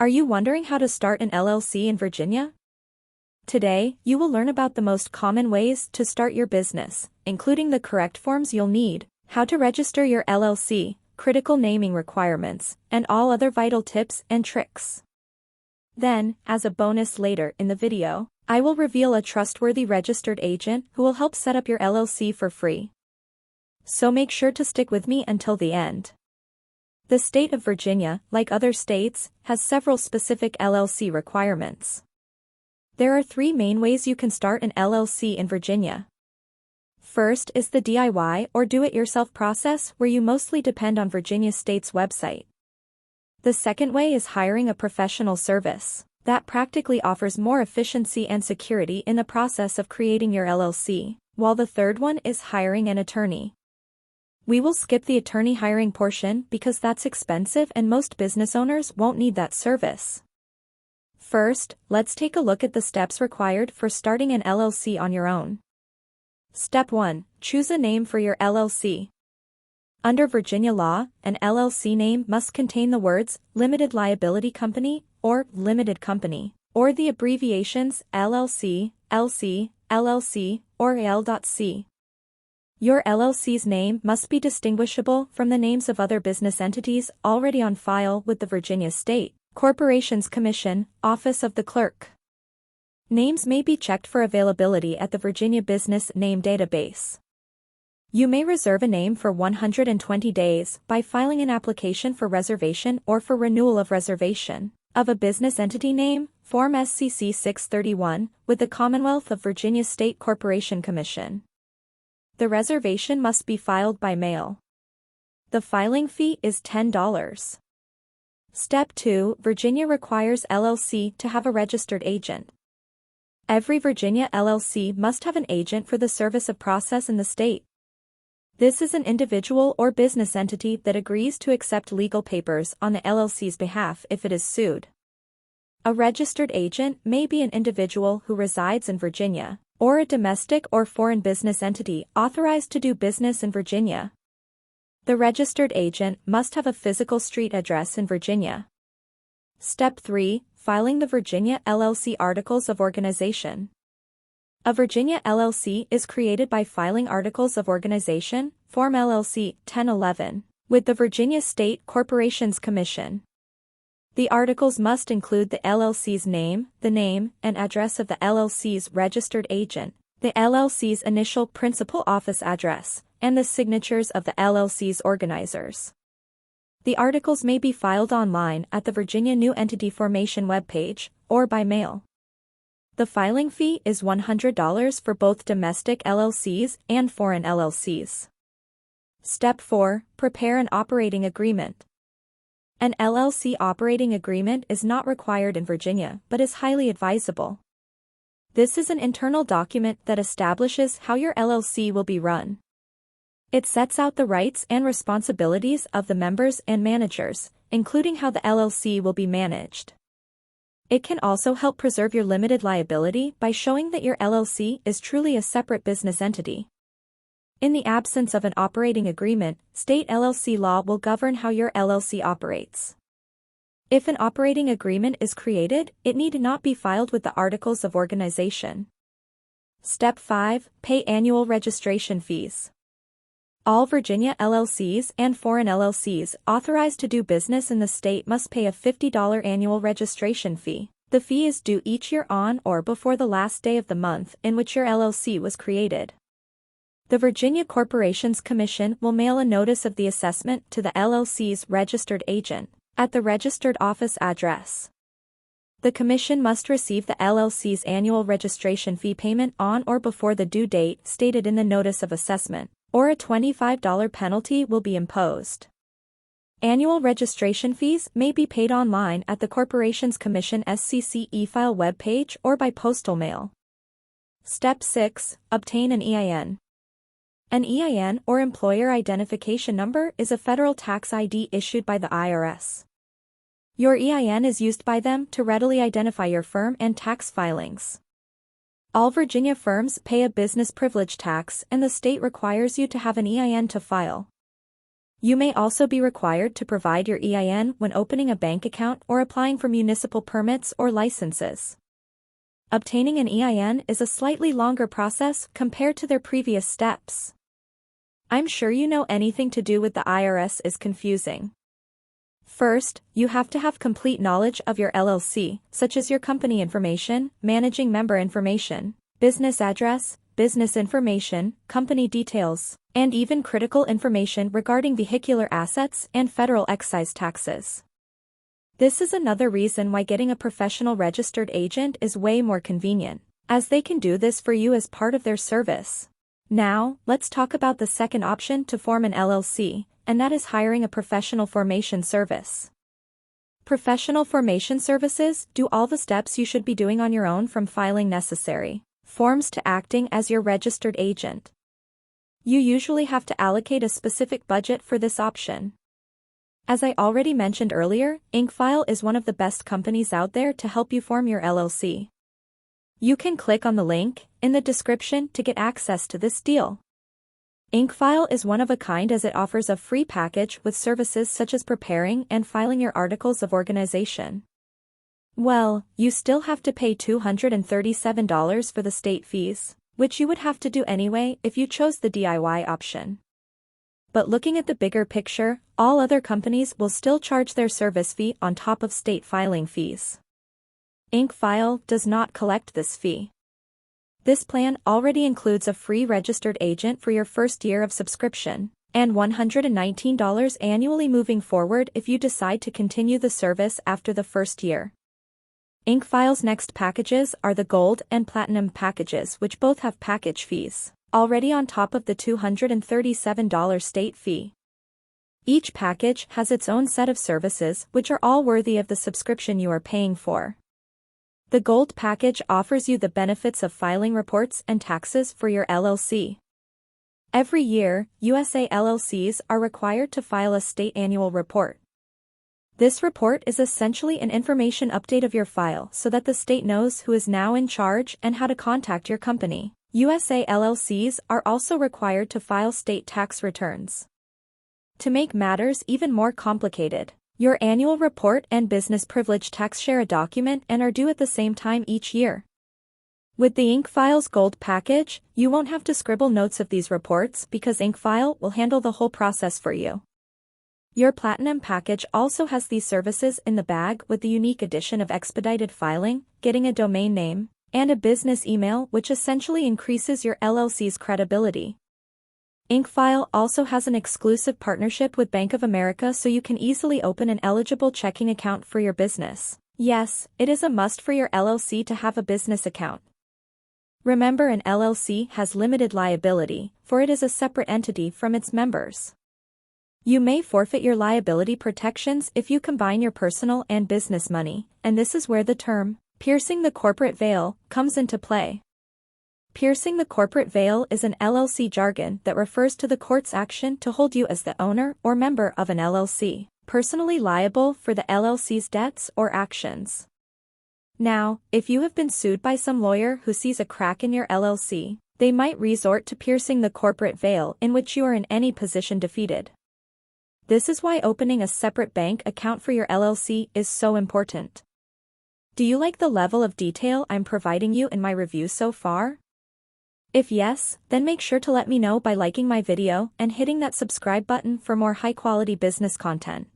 Are you wondering how to start an LLC in Virginia? Today, you will learn about the most common ways to start your business, including the correct forms you'll need, how to register your LLC, critical naming requirements, and all other vital tips and tricks. Then, as a bonus later in the video, I will reveal a trustworthy registered agent who will help set up your LLC for free. So make sure to stick with me until the end. The state of Virginia, like other states, has several specific LLC requirements. There are 3 main ways you can start an LLC in Virginia. First is the DIY or do-it-yourself process, where you mostly depend on Virginia State's website. The second way is hiring a professional service that practically offers more efficiency and security in the process of creating your LLC, while the third one is hiring an attorney. We will skip the attorney hiring portion because that's expensive and most business owners won't need that service. First, let's take a look at the steps required for starting an LLC on your own. Step 1. Choose a name for your LLC. Under Virginia law, an LLC name must contain the words Limited Liability Company or Limited Company, or the abbreviations LLC, LC, LLC, or LLC. Your LLC's name must be distinguishable from the names of other business entities already on file with the Virginia State Corporations Commission, Office of the Clerk. Names may be checked for availability at the Virginia Business Name Database. You may reserve a name for 120 days by filing an application for reservation or for renewal of reservation of a business entity name, Form SCC 631, with the Commonwealth of Virginia State Corporation Commission. The reservation must be filed by mail. The filing fee is $10. Step 2. Virginia requires LLC to have a registered agent. Every Virginia LLC must have an agent for the service of process in the state. This is an individual or business entity that agrees to accept legal papers on the LLC's behalf if it is sued. A registered agent may be an individual who resides in Virginia, or a domestic or foreign business entity authorized to do business in Virginia. The registered agent must have a physical street address in Virginia. Step 3. Filing the Virginia LLC Articles of Organization. A Virginia LLC is created by filing Articles of Organization, Form LLC 1011, with the Virginia State Corporations Commission. The articles must include the LLC's name, the name and address of the LLC's registered agent, the LLC's initial principal office address, and the signatures of the LLC's organizers. The articles may be filed online at the Virginia New Entity Formation webpage, or by mail. The filing fee is $100 for both domestic LLCs and foreign LLCs. Step 4. Prepare an operating agreement. An LLC operating agreement is not required in Virginia but is highly advisable. This is an internal document that establishes how your LLC will be run. It sets out the rights and responsibilities of the members and managers, including how the LLC will be managed. It can also help preserve your limited liability by showing that your LLC is truly a separate business entity. In the absence of an operating agreement, state LLC law will govern how your LLC operates. If an operating agreement is created, it need not be filed with the Articles of Organization. Step 5. Pay annual registration fees. All Virginia LLCs and foreign LLCs authorized to do business in the state must pay a $50 annual registration fee. The fee is due each year on or before the last day of the month in which your LLC was created. The Virginia Corporations Commission will mail a notice of the assessment to the LLC's registered agent at the registered office address. The Commission must receive the LLC's annual registration fee payment on or before the due date stated in the notice of assessment, or a $25 penalty will be imposed. Annual registration fees may be paid online at the Corporations Commission SCC Incfile webpage or by postal mail. Step 6. Obtain an EIN. An EIN, or Employer Identification Number, is a federal tax ID issued by the IRS. Your EIN is used by them to readily identify your firm and tax filings. All Virginia firms pay a business privilege tax and the state requires you to have an EIN to file. You may also be required to provide your EIN when opening a bank account or applying for municipal permits or licenses. Obtaining an EIN is a slightly longer process compared to their previous steps. I'm sure you know anything to do with the IRS is confusing. First, you have to have complete knowledge of your LLC, such as your company information, managing member information, business address, business information, company details, and even critical information regarding vehicular assets and federal excise taxes. This is another reason why getting a professional registered agent is way more convenient, as they can do this for you as part of their service. Now, let's talk about the second option to form an LLC, and that is hiring a professional formation service. Professional formation services do all the steps you should be doing on your own, from filing necessary forms to acting as your registered agent. You usually have to allocate a specific budget for this option. As I already mentioned earlier, Incfile is one of the best companies out there to help you form your LLC. You can click on the link in the description to get access to this deal. Incfile is one of a kind as it offers a free package with services such as preparing and filing your articles of organization. Well, you still have to pay $237 for the state fees, which you would have to do anyway if you chose the DIY option. But looking at the bigger picture, all other companies will still charge their service fee on top of state filing fees. Incfile does not collect this fee. This plan already includes a free registered agent for your first year of subscription, and $119 annually moving forward if you decide to continue the service after the first year. Incfile's next packages are the Gold and Platinum packages, which both have package fees, already on top of the $237 state fee. Each package has its own set of services which are all worthy of the subscription you are paying for. The Gold package offers you the benefits of filing reports and taxes for your LLC. Every year, USA LLCs are required to file a state annual report. This report is essentially an information update of your file so that the state knows who is now in charge and how to contact your company. USA LLCs are also required to file state tax returns. To make matters even more complicated, your annual report and business privilege tax share a document and are due at the same time each year. With the Incfile's Gold package, you won't have to scribble notes of these reports because Incfile will handle the whole process for you. Your Platinum package also has these services in the bag with the unique addition of expedited filing, getting a domain name, and a business email, which essentially increases your LLC's credibility. Incfile also has an exclusive partnership with Bank of America, so you can easily open an eligible checking account for your business. Yes, it is a must for your LLC to have a business account. Remember, an LLC has limited liability, for it is a separate entity from its members. You may forfeit your liability protections if you combine your personal and business money, and this is where the term, piercing the corporate veil, comes into play. Piercing the corporate veil is an LLC jargon that refers to the court's action to hold you as the owner or member of an LLC, personally liable for the LLC's debts or actions. Now, if you have been sued by some lawyer who sees a crack in your LLC, they might resort to piercing the corporate veil, in which you are in any position defeated. This is why opening a separate bank account for your LLC is so important. Do you like the level of detail I'm providing you in my review so far? If yes, then make sure to let me know by liking my video and hitting that subscribe button for more high-quality business content.